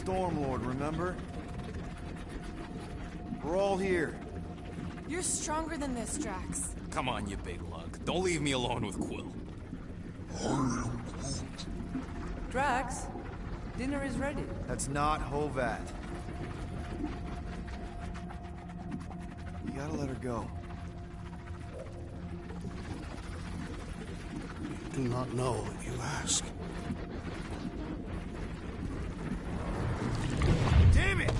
Stormlord, remember? We're all here. You're stronger than this, Drax. Come on, you big lug. Don't leave me alone with Quill. Drax, dinner is ready. That's not Hovat. You gotta let her go. Do not know what you ask. Damn it!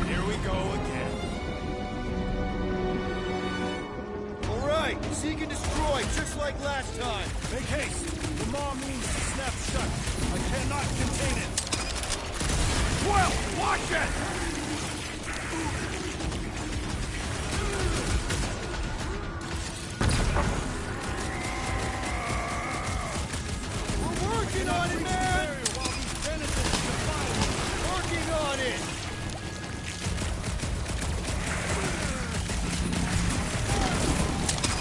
Here we go again. All right, seek and destroy, just like last time. Make haste! The maw means to snap shut. I cannot contain it. Well, watch it! We're working on it, man! Working on it!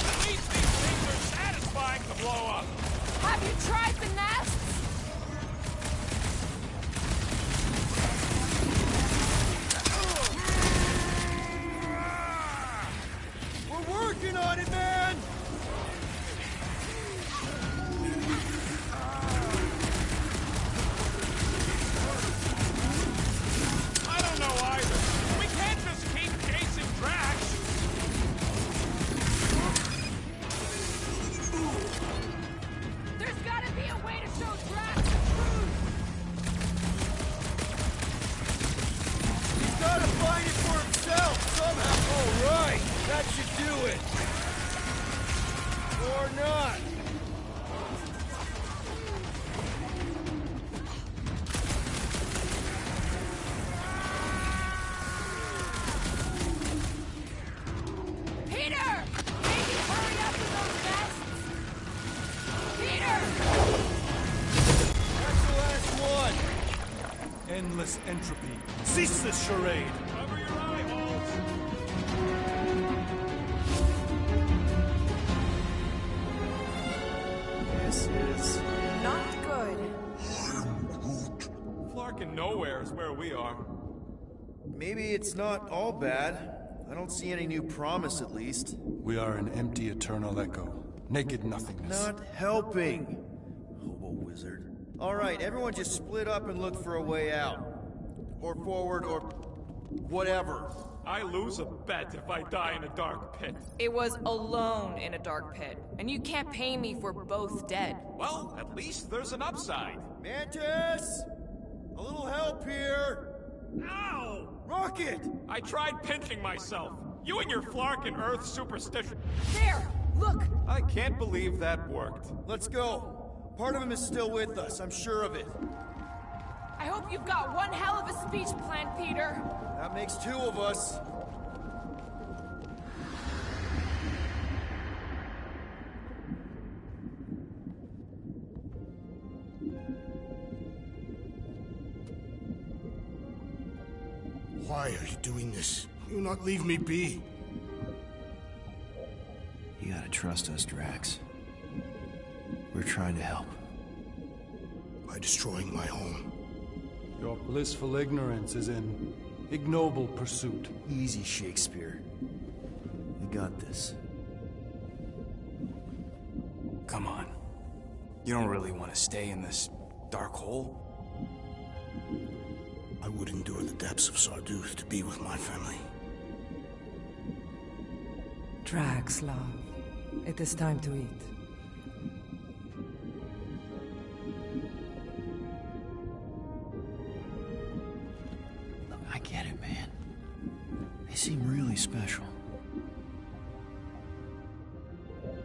At least these things are satisfying to blow up. Have you tried the nests? We're working on it, man! I don't know either. We can't just keep chasing Drax. There's gotta be a way to show Drax the truth! He's gotta find it for himself somehow. All right, that should do it. Or not. Peter! Maybe hurry up with those nests! Peter! That's the last one. Endless entropy. Cease this charade. Cover your eyeballs. This is... Not good. Flarkin' nowhere is where we are. Maybe it's not all bad. I don't see any new promise, at least. We are an empty eternal echo. Naked nothingness. Not helping. Hobo wizard. All right, everyone just split up and look for a way out. Or forward, or... whatever. I lose a bet if I die in a dark pit. It was alone in a dark pit, and you can't pay me for both dead. Well, at least there's an upside. Mantis! A little help here! Ow! Rocket! I tried pinching myself. You and your Flarkin' Earth superstition. There! Look! I can't believe that worked. Let's go. Part of him is still with us, I'm sure of it. I hope you've got one hell of a speech plan, Peter. That makes two of us. Why are you doing this? You not leave me be. You gotta trust us, Drax. We're trying to help. By destroying my home. Your blissful ignorance is an ignoble pursuit. Easy, Shakespeare. We got this. Come on. You don't really want to stay in this dark hole? I would endure the depths of Sarduth to be with my family. Drax, love. It is time to eat. I get it, man. They seem really special.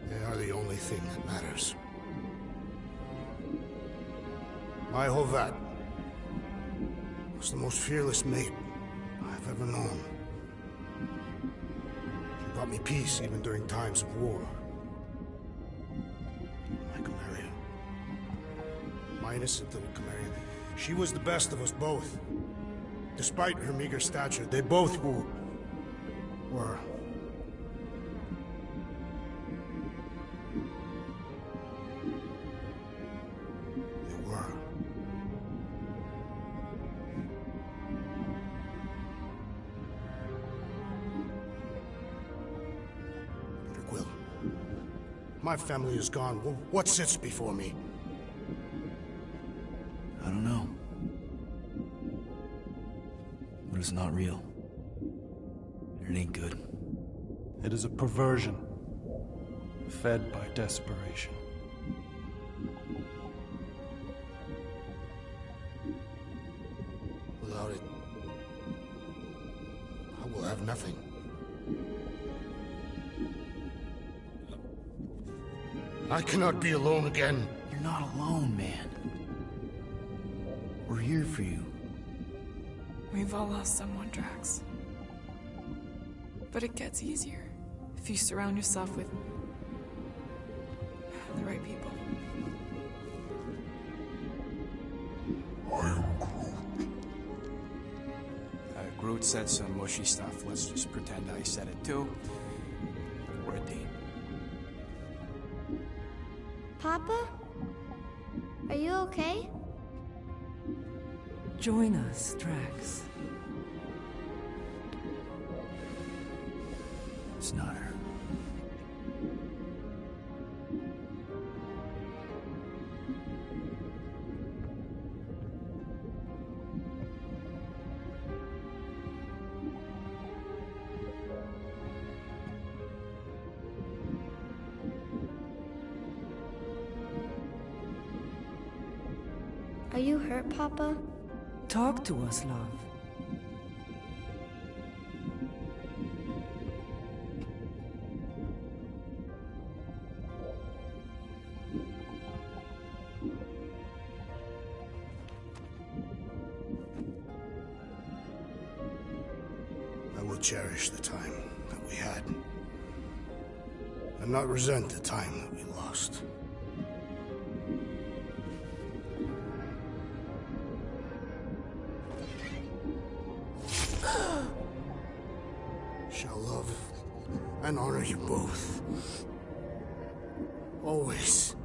They are the only thing that matters. My Hovat was the most fearless mate I've ever known. She brought me peace even during times of war. My Chimera. My innocent little Chimera. She was the best of us both. Despite her meager stature, they both were. My family is gone. What sits before me? I don't know. But it's not real. It ain't good. It is a perversion, fed by desperation. Without it, I will have nothing. I cannot be alone again. You're not alone, man. We're here for you. We've all lost someone, Drax. But it gets easier if you surround yourself with the right people. Groot said some mushy stuff. Let's just pretend I said it too. We're a team. Papa? Are you okay? Join us, Drax. It's not her. Are you hurt, Papa? Talk to us, love. I will cherish the time that we had, and not resent the time that we lost. Shall love and honor you both. Always.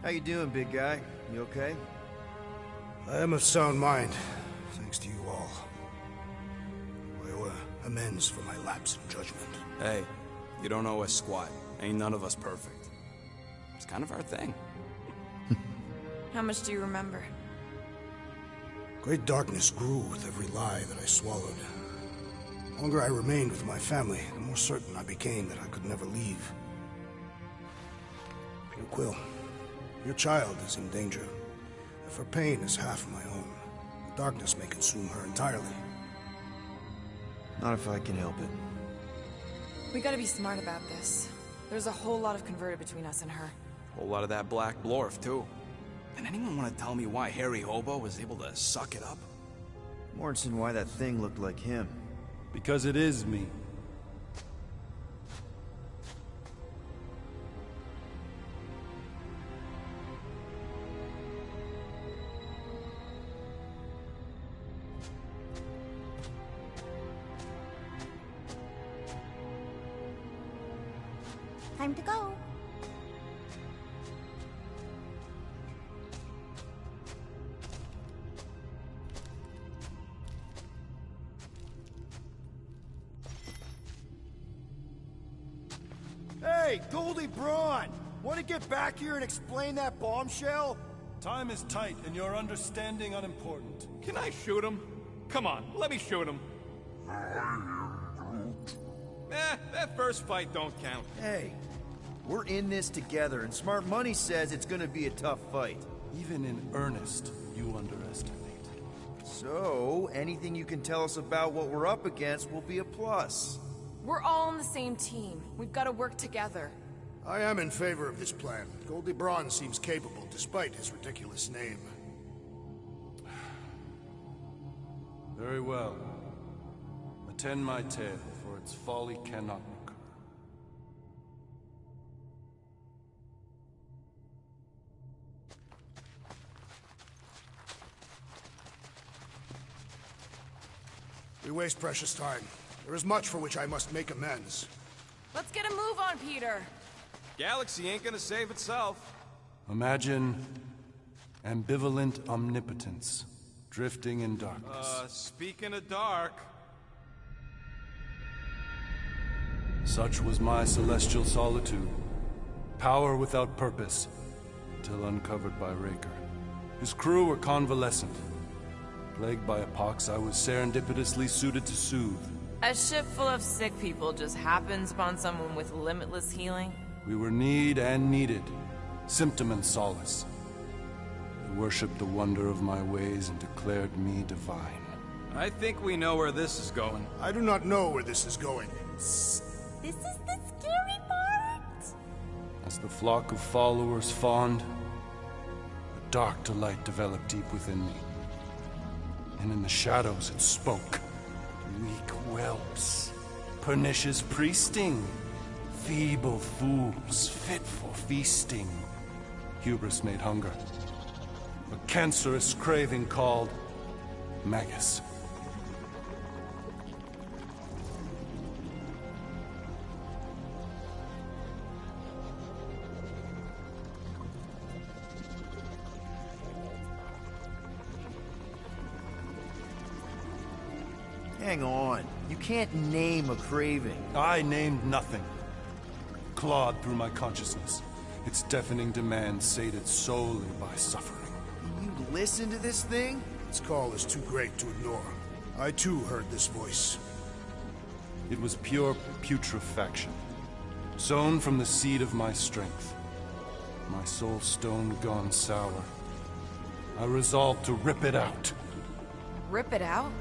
How you doing, big guy? You okay? I am of sound mind, thanks to you all. I owe amends for my lapse in judgment. Hey, you don't owe us squat. Ain't none of us perfect. It's kind of our thing. How much do you remember? Great darkness grew with every lie that I swallowed. The longer I remained with my family, the more certain I became that I could never leave. Peter Quill, your child is in danger. If her pain is half my own, the darkness may consume her entirely. Not if I can help it. We gotta be smart about this. There's a whole lot of converted between us and her. Whole lot of that black blorf, too. And anyone want to tell me why Harry Hobo was able to suck it up? Morrison, why that thing looked like him. Because it is me. Time to go. Hey, Goldie Braun! Want to get back here and explain that bombshell? Time is tight, and your understanding unimportant. Can I shoot him? Come on, let me shoot him. That first fight don't count. Hey, we're in this together, and smart money says it's gonna be a tough fight. Even in earnest, you underestimate. So, anything you can tell us about what we're up against will be a plus. We're all on the same team. We've got to work together. I am in favor of this plan. Goldie Braun seems capable, despite his ridiculous name. Very well. Attend my tale, for its folly cannot recur. We waste precious time. There is much for which I must make amends. Let's get a move on, Peter. Galaxy ain't gonna save itself. Imagine ambivalent omnipotence, drifting in darkness. Speaking of dark... Such was my celestial solitude. Power without purpose, till uncovered by Raker. His crew were convalescent. Plagued by a pox, I was serendipitously suited to soothe. A ship full of sick people just happens upon someone with limitless healing? We were need and needed, symptom and solace. He worshipped the wonder of my ways and declared me divine. I think we know where this is going. I do not know where this is going. This is the scary part. As the flock of followers fawned, a dark delight developed deep within me. And in the shadows it spoke. Weak whelps, pernicious priesting, feeble fools, fit for feasting. Hubris made hunger. A cancerous craving called Magus. Hang on. You can't name a craving. I named nothing. Clawed through my consciousness, its deafening demands sated solely by suffering. You listen to this thing? Its call is too great to ignore. I too heard this voice. It was pure putrefaction, sown from the seed of my strength. My soul stone gone sour. I resolved to rip it out. Rip it out?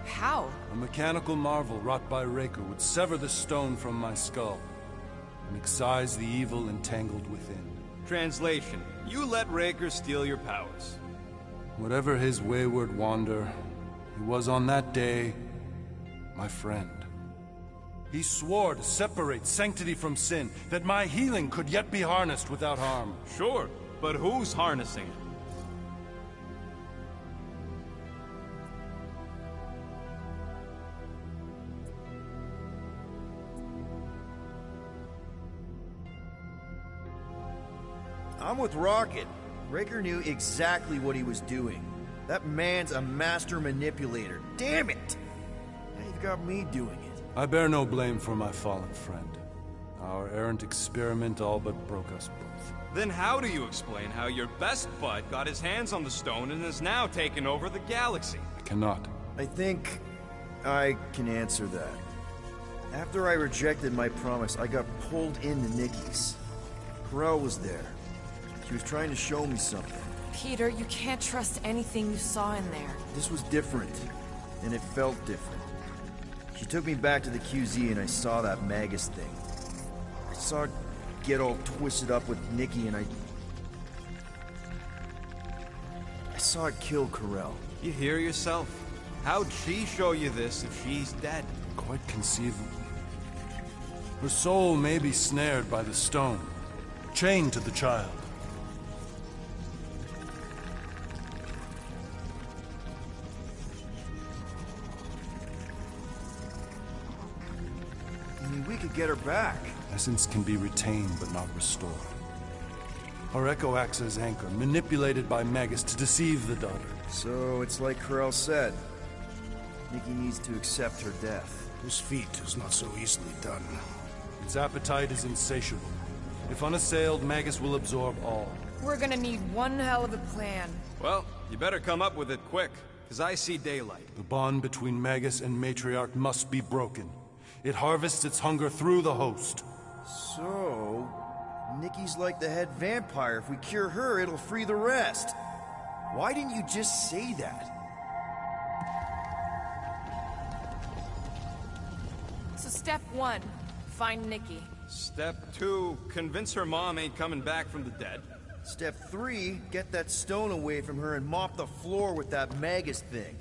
How? A mechanical marvel wrought by Raker would sever the stone from my skull and excise the evil entangled within. Translation: you let Raker steal your powers. Whatever his wayward wander, he was on that day my friend. He swore to separate sanctity from sin, that my healing could yet be harnessed without harm. Sure, but who's harnessing it? I'm with Rocket. Raker knew exactly what he was doing. That man's a master manipulator. Damn it! Now you've got me doing it. I bear no blame for my fallen friend. Our errant experiment all but broke us both. Then how do you explain how your best bud got his hands on the stone and is now taking over the galaxy? I cannot. I think I can answer that. After I rejected my promise, I got pulled into Nikki's. Corel was there. She was trying to show me something. Peter, you can't trust anything you saw in there. This was different, and it felt different. She took me back to the QZ and I saw that Magus thing. I saw it get all twisted up with Nikki and I saw it kill Corel. You hear yourself? How'd she show you this if she's dead? Quite conceivable. Her soul may be snared by the stone, chained to the child. We could get her back. Essence can be retained but not restored. Our echo acts as anchor, manipulated by Magus to deceive the daughter. So it's like Corel said. Nikki needs to accept her death. This feat is not so easily done. Its appetite is insatiable. If unassailed, Magus will absorb all. We're gonna need one hell of a plan. Well, you better come up with it quick, because I see daylight. The bond between Magus and Matriarch must be broken. It harvests its hunger through the host. So, Nikki's like the head vampire. If we cure her, it'll free the rest. Why didn't you just say that? Step 1, find Nikki. Step 2, convince her mom ain't coming back from the dead. Step 3, get that stone away from her and mop the floor with that Magus thing.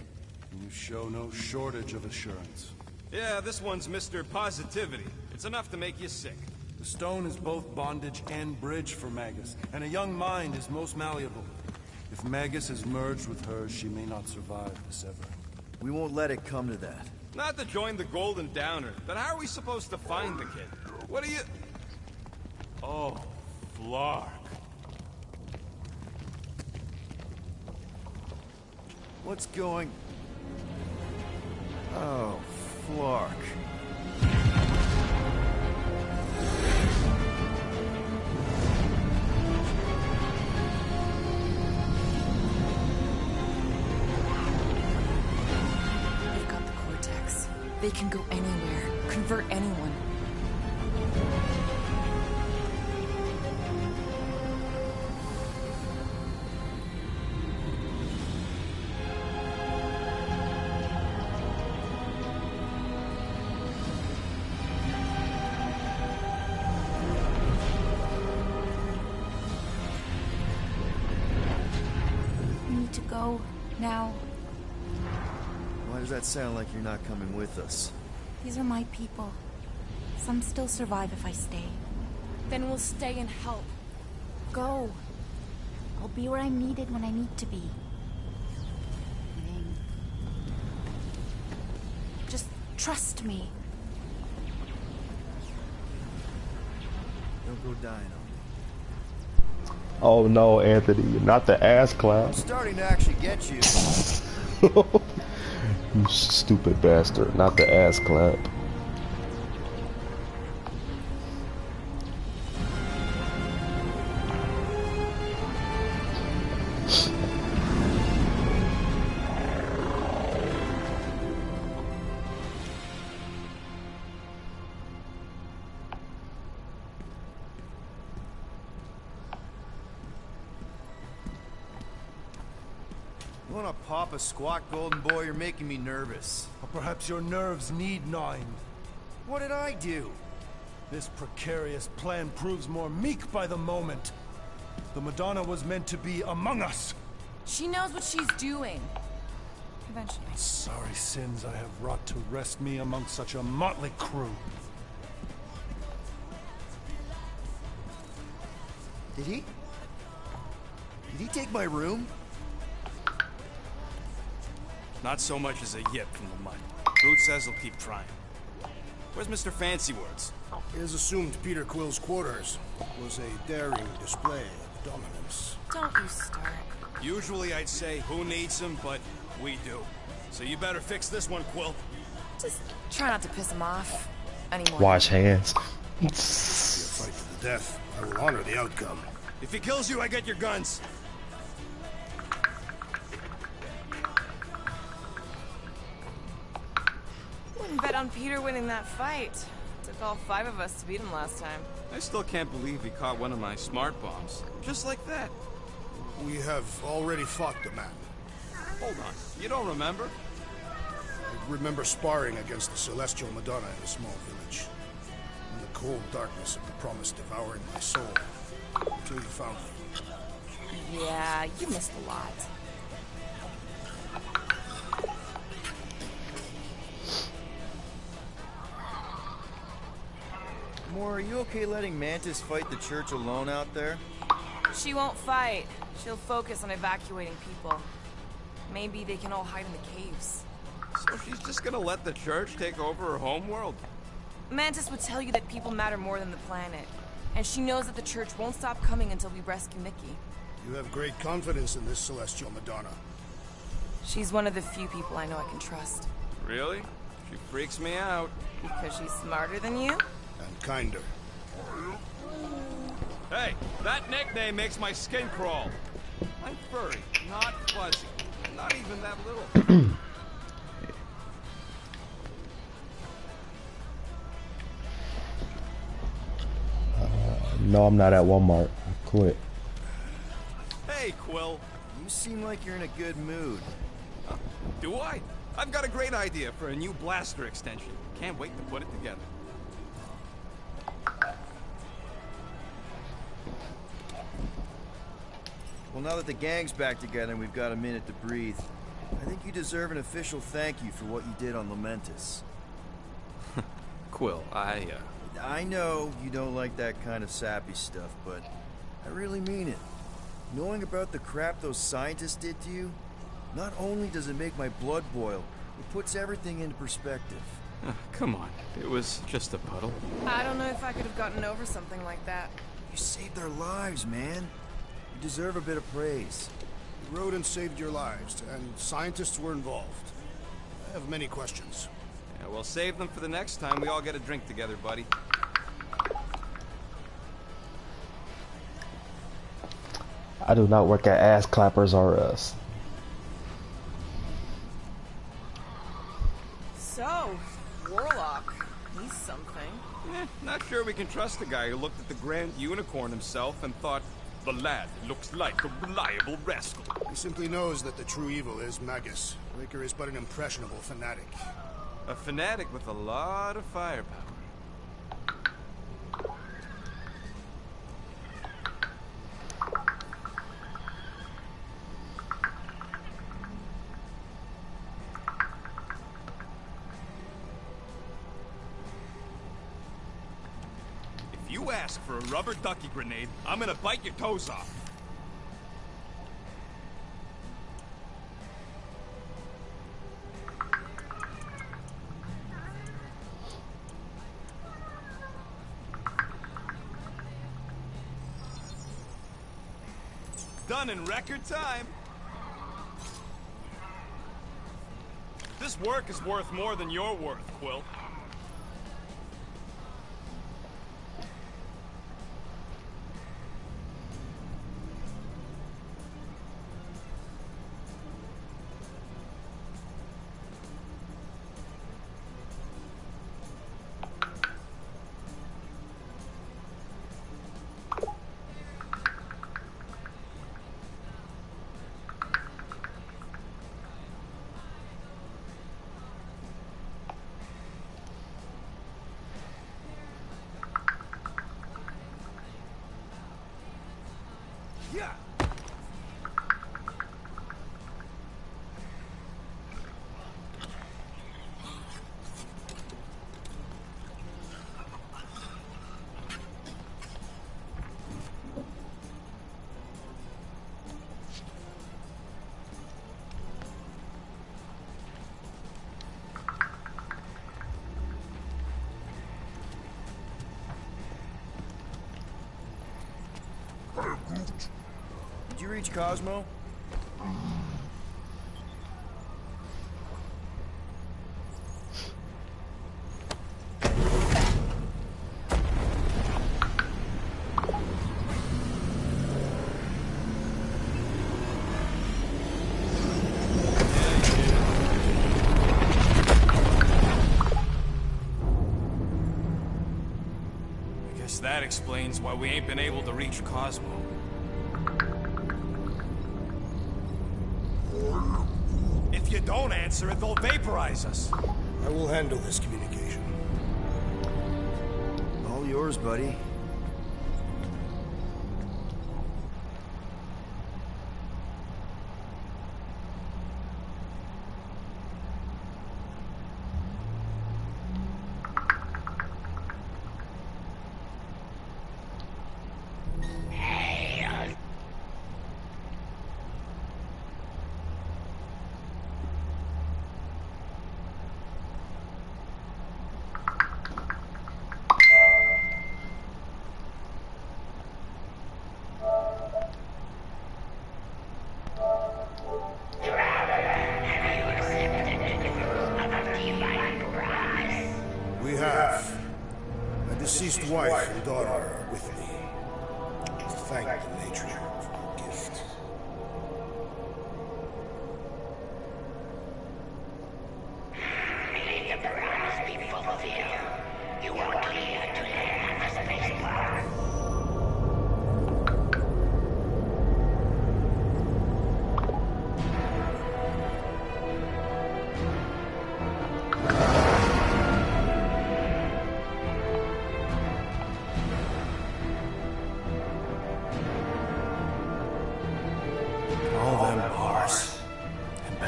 You show no shortage of assurance. Yeah, this one's Mr. Positivity. It's enough to make you sick. The stone is both bondage and bridge for Magus, and a young mind is most malleable. If Magus is merged with hers, she may not survive the severing. We won't let it come to that. Not to join the Golden Downer, then how are we supposed to find the kid? What are you... Oh, Flark. What's going... Oh, Flark. They've got the Cortex. They can go anywhere, convert anyone. We need to go now. Why does that sound like you're not coming with us? These are my people. Some still survive if I stay. Then we'll stay and help. Go. I'll be where I'm needed when I need to be. Just trust me. Don't go dying on me. Oh no, Anthony, you're not the ass I'm clown. starting to actually get you. You stupid bastard, not the ass clamp. You wanna pop a squat, Golden Boy? You're making me nervous. Or perhaps your nerves need gnawing. What did I do? This precarious plan proves more meek by the moment. The Madonna was meant to be among us. She knows what she's doing. Eventually. Sorry sins I have wrought to wrest me among such a motley crew. Did he? Did he take my room? Not so much as a yip from the mud. Groot says he'll keep trying. Where's Mr. Fancy Words? It is assumed Peter Quill's quarters was a daring display of dominance. Don't you start. Usually I'd say, who needs him, but we do. So you better fix this one, Quill. Just try not to piss him off anymore. Wash hands. Be a fight to the death. I will honor the outcome. If he kills you, I get your guns. Wouldn't bet on Peter winning that fight. Took all 5 of us to beat him last time. I still can't believe he caught one of my smart bombs. Just like that. We have already fought the man. Hold on. You don't remember? I remember sparring against the Celestial Madonna in a small village. In the cold darkness of the promise devouring my soul. Until you found me. Yeah, you missed a lot. Moore, are you okay letting Mantis fight the church alone out there? She won't fight. She'll focus on evacuating people. Maybe they can all hide in the caves. So she's just gonna let the church take over her homeworld? Mantis would tell you that people matter more than the planet. And she knows that the church won't stop coming until we rescue Mickey. You have great confidence in this Celestial Madonna. She's one of the few people I know I can trust. Really? She freaks me out. Because she's smarter than you? And kinder. Hey, that nickname makes my skin crawl. I'm furry, not fuzzy. Not even that little. No, I'm not at Walmart. I quit. Hey, Quill. You seem like you're in a good mood. Do I? I've got a great idea for a new blaster extension. Can't wait to put it together. Well, now that the gang's back together and we've got a minute to breathe, I think you deserve an official thank you for what you did on Lamentus. Quill, I know you don't like that kind of sappy stuff, but I really mean it. Knowing about the crap those scientists did to you, not only does it make my blood boil, it puts everything into perspective. Come on. It was just a puddle. I don't know if I could have gotten over something like that. You saved their lives, man. You deserve a bit of praise. You rode and saved your lives, and scientists were involved. I have many questions. Yeah, we'll save them for the next time we all get a drink together, buddy. I do not work at Ass Clappers R Us. So, Warlock, he's something. Not sure we can trust a guy who looked at the Grand Unicorn himself and thought, the lad looks like a reliable rascal. He simply knows that the true evil is Magus. Raker is but an impressionable fanatic. A fanatic with a lot of firepower. If you ask for a rubber ducky grenade, I'm gonna bite your toes off. Done in record time. This work is worth more than your worth, Quill. Yeah. Did you reach Cosmo? I guess that explains why we ain't been able to reach Cosmo. If you don't answer it, they'll vaporize us. I will handle this communication. All yours, buddy. We have. My deceased wife and daughter are with me. Thank the matriarch for her gift. May the promise be fulfilled. You are clear to land the spaceport.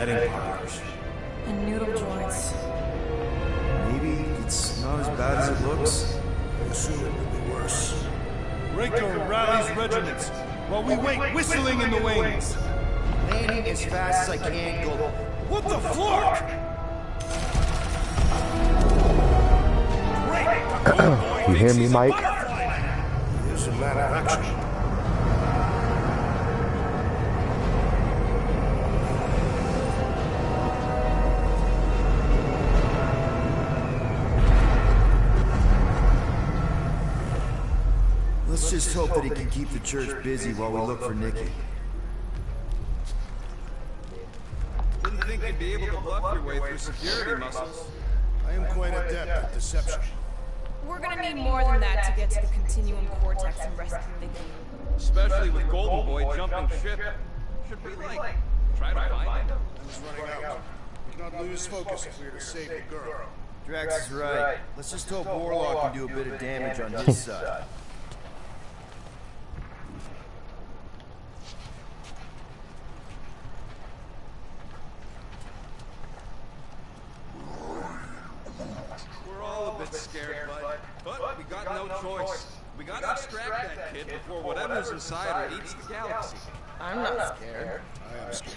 Bedding parlors. And noodle joints. Maybe it's not as bad as it looks. I assume it will be worse. Reiko rallies regiments while we wait whistling in the wings. Landing as fast as I can, go. What the floor? You hear me, Mike? Here's a man of action. Let's just hope that he can keep the church busy while we look for Nikki. Didn't think you'd be able to bluff your way through security muscles. I am quite adept at deception. We're gonna need more than that to get to the continuum cortex and rescue Nikki. Especially with Golden Boy jumping ship. Should we, like, try to find him? I was running out. We cannot lose focus if we are to save the girl. Drax is right. Let's just hope Warlock can do a bit of damage on his side. We're all a bit scared, bud. But we got no choice. We gotta extract that kid before whatever's inside her eats the galaxy. I'm not scared. I am scared.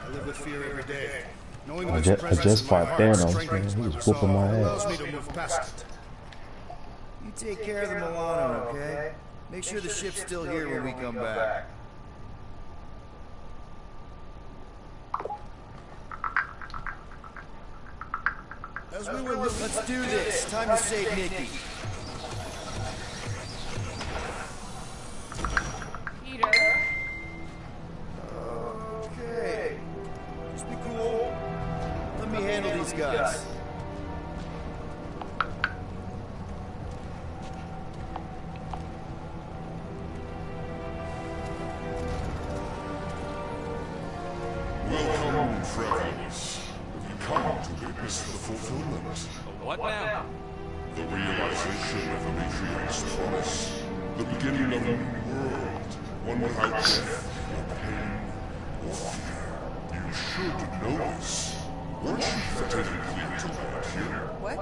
I live with fear every day. Knowing I its just presence in my fought heart Thanos, strengthens man. He my was whooping my resolve, ass. allows me to move past it. You take care of the Milano, okay? Make sure the ship's still here when we come back. As we were Let's do this. Time to save Nikki. Peter? Okay. Just be cool. Let me handle these guys. Welcome, travelers. We've come to witness the fulfillment. What now? The realization of the Matriarch's promise. The beginning of a new world. One without death, or pain, or fear. You should know this. Weren't you pretending clear to land here? What?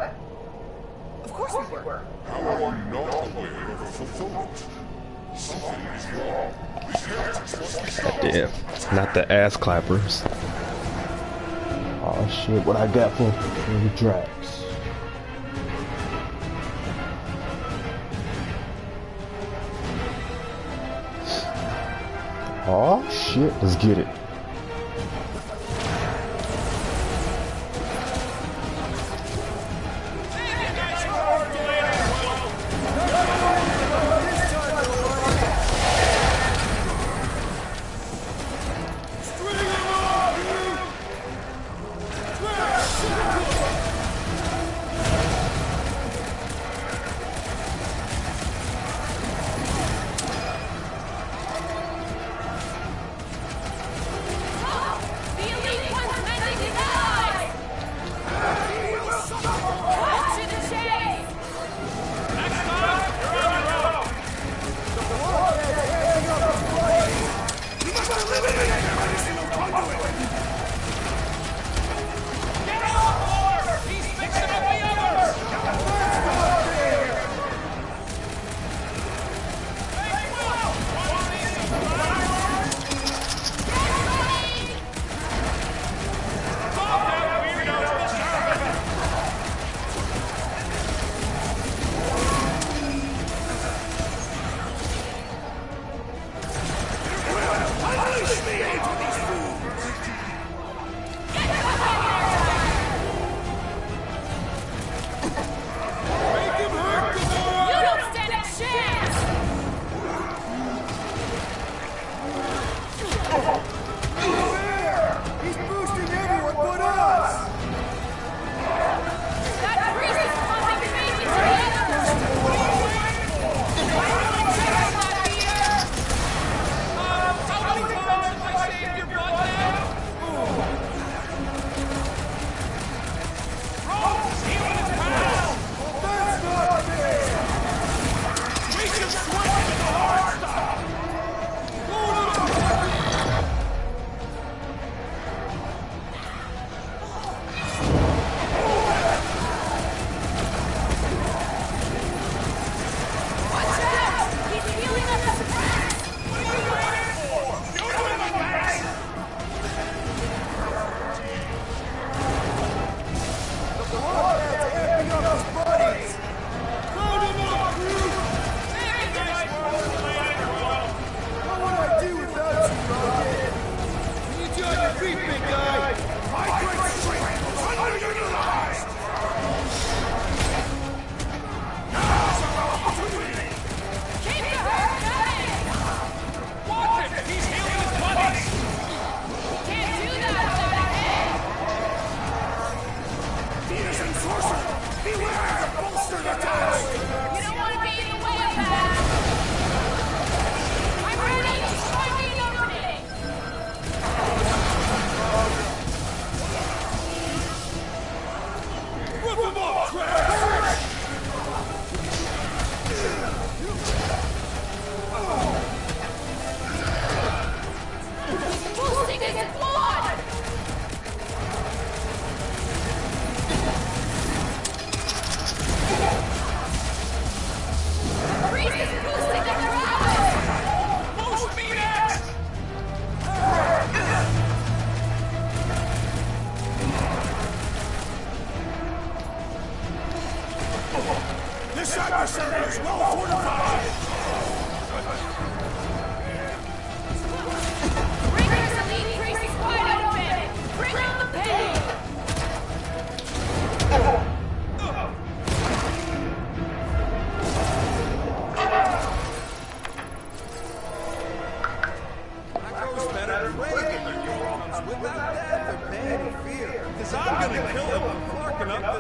Of course we were. How are you not aware of the fulfillment? Something is wrong. These heretics must be stopped. Yeah, not the ass clappers. Oh shit, what I got for Drax? Oh shit, let's get it.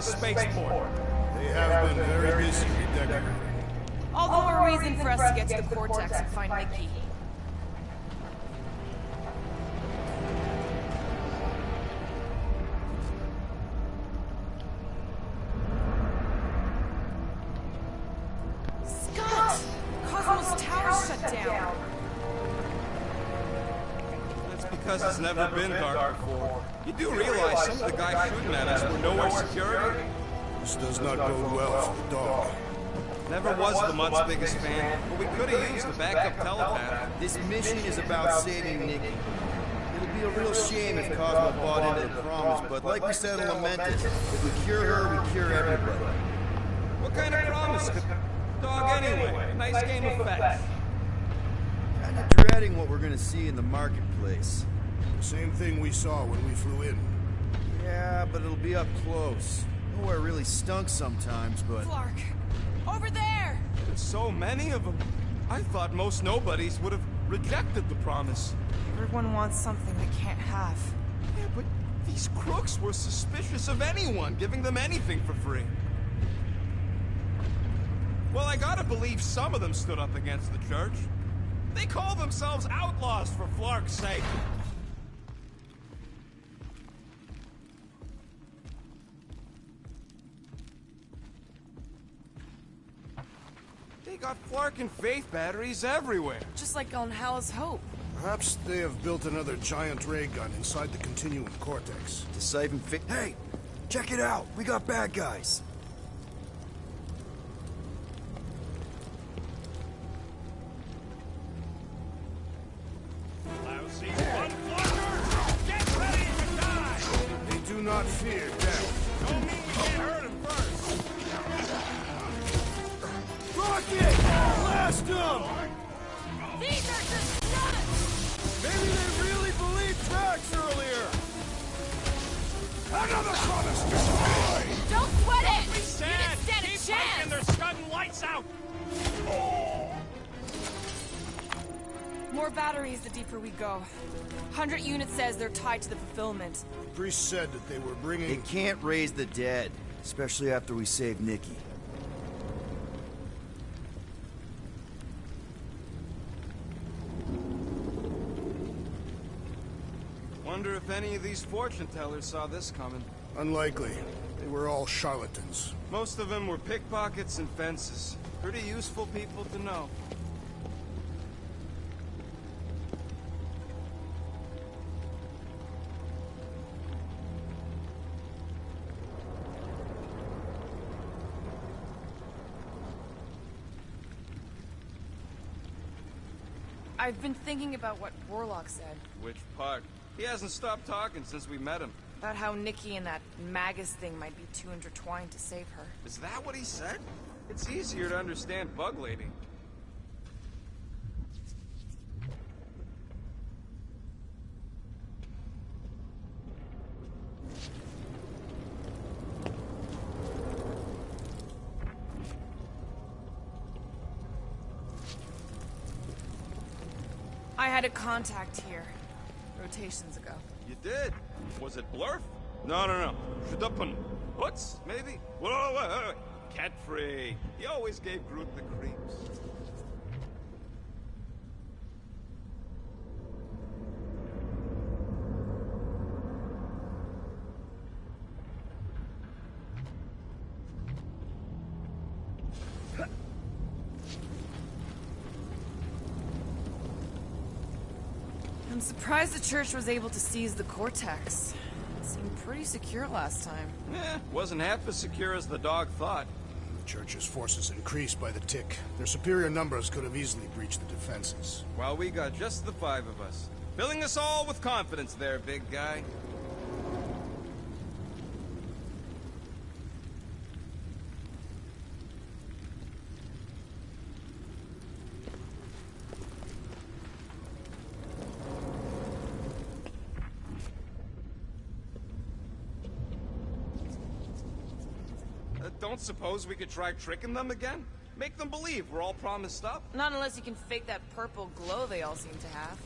spaceport. They have been very busy redecorating. All the more reason for us to get to the Cortex and find Nikki. Scott! Cosmos Tower's shut down. That's because it's never been dark before. You do realize some of the guys shooting at us were nowhere security? This does not bode well for the dog. Never was the Mutt's biggest fan, but we could have used a backup telepath. This mission is about saving Nikki. It'll be a real shame if Cosmo bought into the promise, but like we said in Lamentus, if we cure her, we cure everybody. What kind of promise? Dog anyway. Nice game of fetch. Kinda dreading what we're gonna see in the marketplace. The same thing we saw when we flew in. Yeah, but it'll be up close. Nowhere really stunk sometimes, but... Clark! Over there! There's so many of them. I thought most nobodies would have rejected the promise. Everyone wants something they can't have. Yeah, but these crooks were suspicious of anyone giving them anything for free. Well, I gotta believe some of them stood up against the church. They call themselves outlaws for Flark's sake. They got Flark and Faith batteries everywhere. Just like on Hal's Hope. Perhaps they have built another giant ray gun inside the continuum cortex. To siphon Hey! Check it out! We got bad guys! Lousy one flutter! Get ready to die! They do not fear death. Don't mean we can't hurt him first. Rocket! Blast them! These are just nuts! Maybe they really believed Drax earlier. Another promise destroyed! Don't sweat it! Be sad. You didn't stand a Keep chance! fighting, they're scudding lights out. More batteries the deeper we go. 100 units says they're tied to the fulfillment. The priest said that they were bringing... They can't raise the dead, especially after we save Nikki. Wonder if any of these fortune tellers saw this coming. Unlikely. They were all charlatans. Most of them were pickpockets and fences. Pretty useful people to know. I've been thinking about what Warlock said. Which part? He hasn't stopped talking since we met him. About how Nikki and that Magus thing might be too intertwined to save her. Is that what he said? It's easier to understand Bug Lady. I had a contact here, rotations ago. You did? Was it Blurf? No. Shudupun. Hoots, maybe? Wait. Cat free. He always gave Groot the creeps. I'm surprised the church was able to seize the Cortex. It seemed pretty secure last time. Wasn't half as secure as the dog thought. The church's forces increased by the tick. Their superior numbers could have easily breached the defenses. While we got just the 5 of us. Filling us all with confidence there, big guy. Don't suppose we could try tricking them again? Make them believe we're all promised up? Not unless you can fake that purple glow they all seem to have.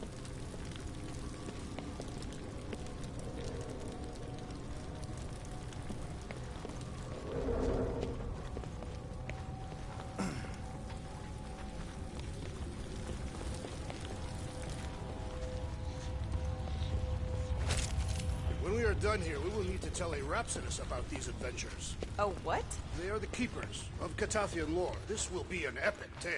done here, we will need to tell a Rhapsodus about these adventures. Oh, what? They are the keepers of Catathian lore. This will be an epic tale.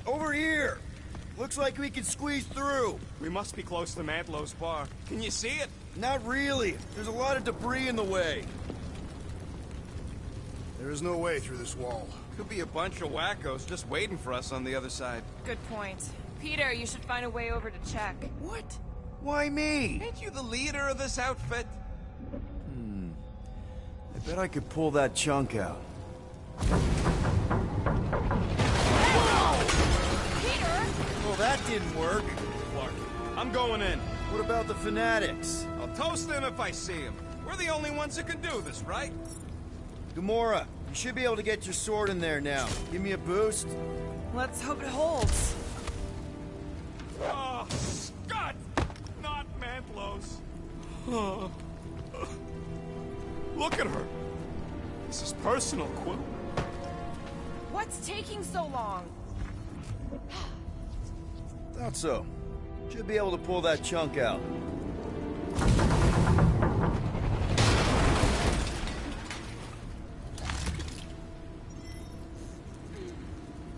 Over here! Looks like we can squeeze through. We must be close to Mantlow's bar. Can you see it? Not really. There's a lot of debris in the way. There is no way through this wall. Could be a bunch of wackos just waiting for us on the other side. Good point. Peter, you should find a way over to check. What? Why me? Ain't you the leader of this outfit? I bet I could pull that chunk out. Well, that didn't work. Clark, I'm going in. What about the fanatics? I'll toast them if I see them. We're the only ones that can do this, right? Gamora, you should be able to get your sword in there now. Give me a boost. Let's hope it holds. Oh, Scott! Not Mantlow's. Oh. Look at her. This is personal, Quill. What's taking so long? Thought so. Should be able to pull that chunk out.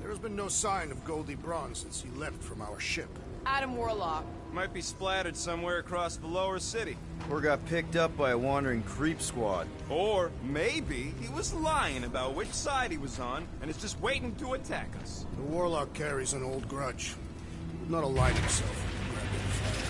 There has been no sign of Goldie Braun since he left from our ship. Adam Warlock. Might be splattered somewhere across the lower city. Or got picked up by a wandering creep squad. Or maybe he was lying about which side he was on and is just waiting to attack us. The Warlock carries an old grudge. He would not align himself with the Grand Fire.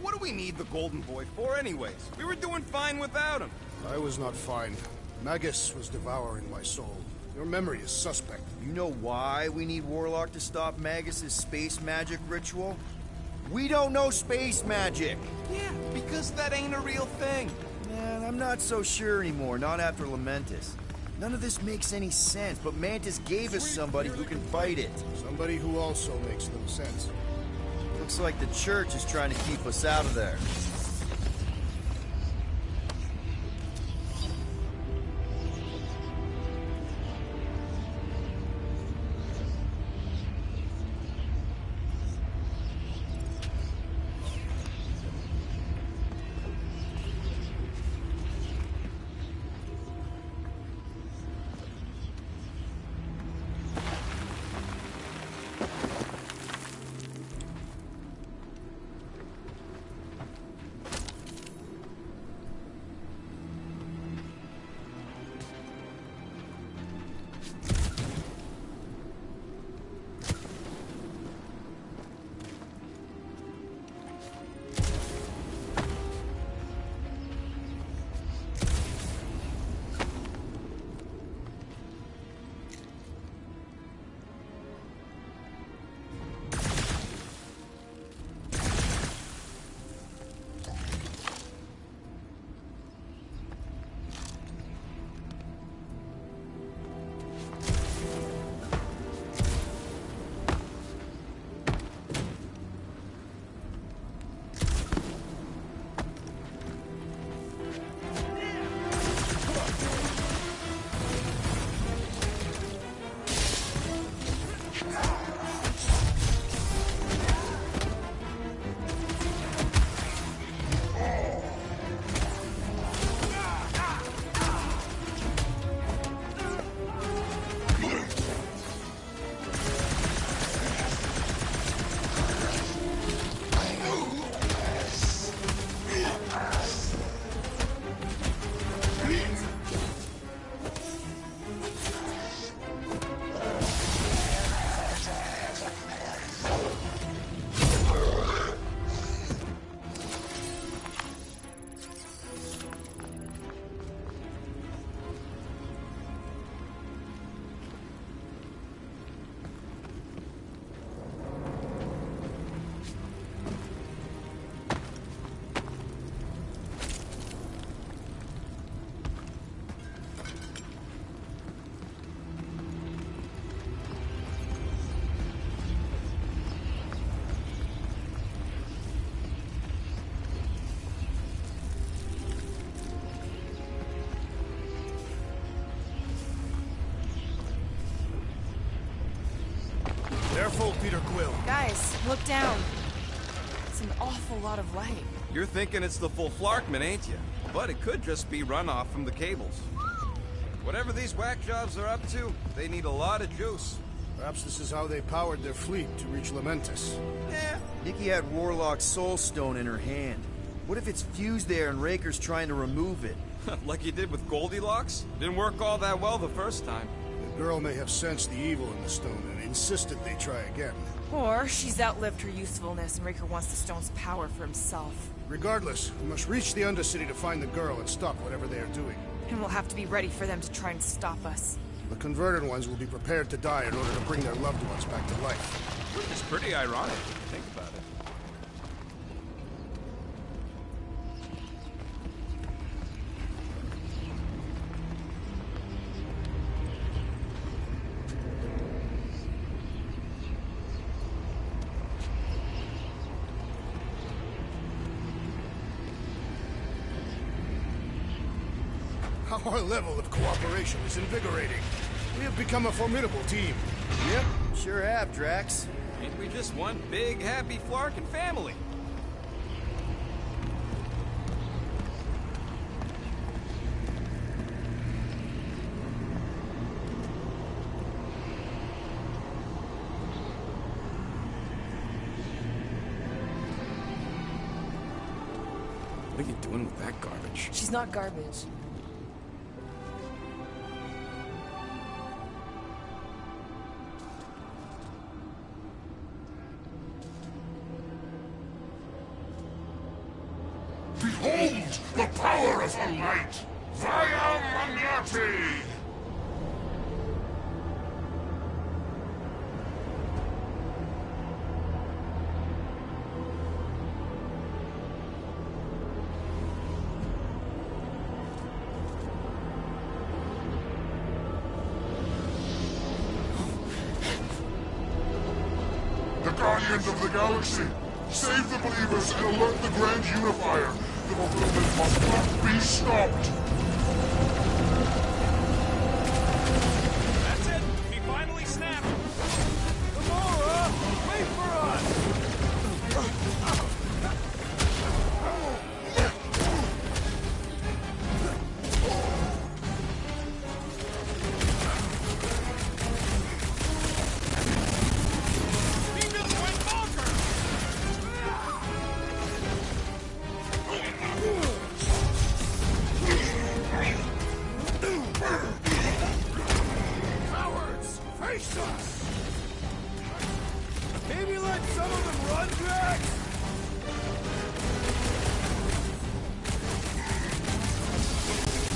What do we need the Golden Boy for anyways? We were doing fine without him. I was not fine. Magus was devouring my soul. Your memory is suspect. You know why we need Warlock to stop Magus's space magic ritual? We don't know space magic! Yeah, because that ain't a real thing. Man, I'm not so sure anymore, not after Lamentus. None of this makes any sense, but Mantis gave us somebody who can fight it. Somebody who also makes no sense. Looks like the church is trying to keep us out of there. Careful, Peter Quill. Guys, look down. It's an awful lot of light. You're thinking it's the full Flarkman, ain't you? But it could just be runoff from the cables. Whatever these whack jobs are up to, they need a lot of juice. Perhaps this is how they powered their fleet to reach Lamentus. Yeah. Nikki had Warlock's Soul Stone in her hand. What if it's fused there and Raker's trying to remove it? Like you did with Goldilocks? Didn't work all that well the first time. The girl may have sensed the evil in the stone and insisted they try again. Or she's outlived her usefulness and Raker wants the stone's power for himself. Regardless, we must reach the Undercity to find the girl and stop whatever they are doing. And we'll have to be ready for them to try and stop us. The converted ones will be prepared to die in order to bring their loved ones back to life. Which is pretty ironic if you think about it. Our level of cooperation is invigorating. We have become a formidable team. Yep, sure have, Drax. Ain't we just one big, happy Flarkin family? What are you doing with that garbage? She's not garbage. Behold the power of the light! Via Magnati! guardians of the galaxy! Save the believers and alert the Grand Unifier! The fulfillment must not be stopped! That's it! He finally snapped! Gamora! Wait for us! Maybe let some of them run, Drax?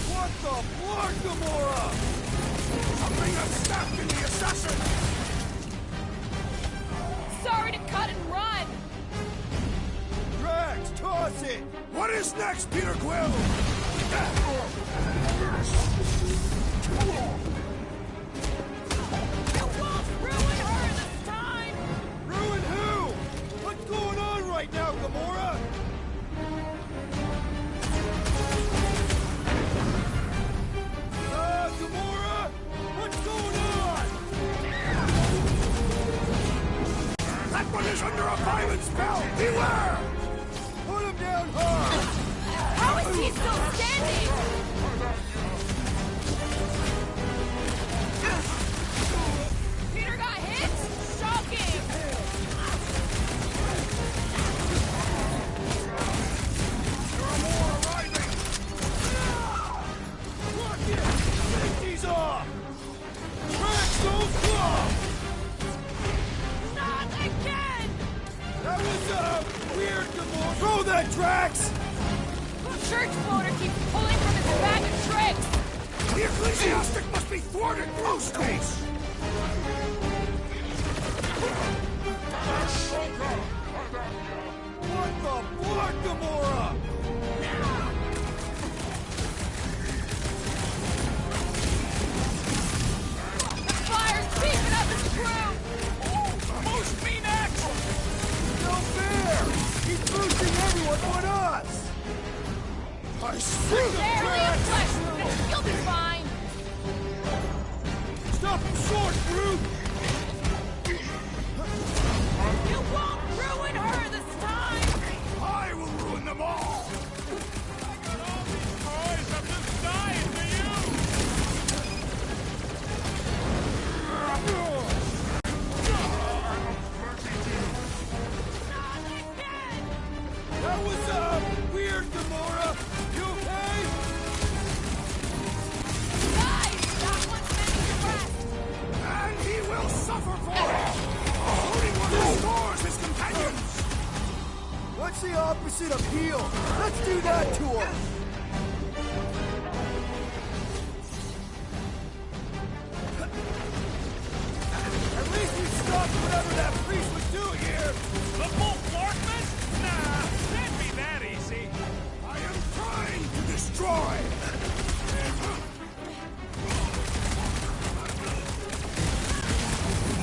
What the fuck, Gamora? Something got stabbed in the assassin! Sorry to cut and run! Drax, toss it! What is next, Peter Quill? Right now, Gamora! Gamora! What's going on? That one is under a violent spell! Beware! Put him down hard! How is he still standing? Peter got hit? Shocking! Safety's off! Drax goes off! Not again! That was, weird, Gamora! Throw that, Drax! The church floater keeps pulling from his bag of tricks! The ecclesiastic must be thwarted post-haste! What the fuck, Gamora? Fire's peeking up his crew! Boost me next! No fair! He's boosting everyone but us! I see him, Barely a Drax! flesh wound! You'll be fine! Stop him short, Groot! You won't ruin her this time! I will ruin them all! All these toys, I'm just dying for That was, weird, Gamora! You okay? Guys, that one's meant to rest! And he will suffer for it! Only one restores his companions! What's the opposite of heal? Let's do that to him! At least we stopped whatever that priest was doing here! The full darkness? Nah, can't be that easy. I am trying to destroy!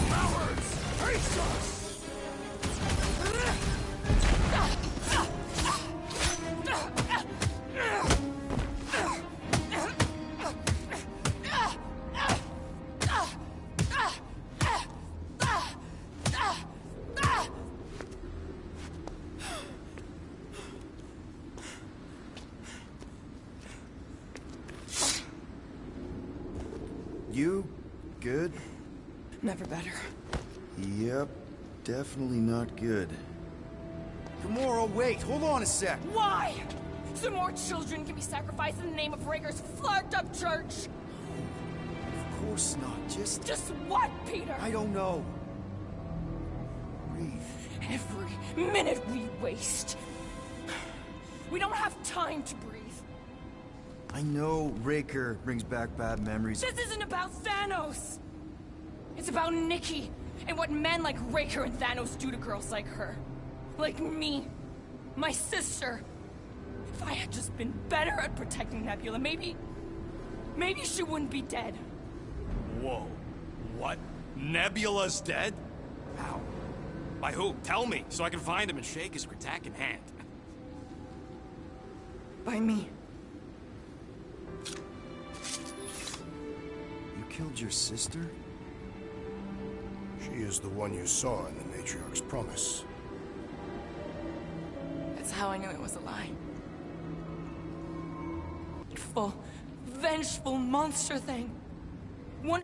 Cowards! Face us! You good? Never better. Yep, definitely not good. Gamora, wait! Hold on a sec! Why? So more children can be sacrificed in the name of Raker's flagged-up church? Of course not, Just what, Peter? I don't know. Breathe. Every minute we waste. We don't have time to breathe. I know Raker brings back bad memories. This isn't about Thanos. It's about Nikki and what men like Raker and Thanos do to girls like her. Like me. My sister. If I had just been better at protecting Nebula, maybe she wouldn't be dead. Whoa. What? Nebula's dead? How? By who? Tell me, so I can find him and shake his Kratak in hand. By me. You killed your sister? She is the one you saw in the Matriarch's promise. That's how I knew it was a lie. Full, vengeful monster thing. One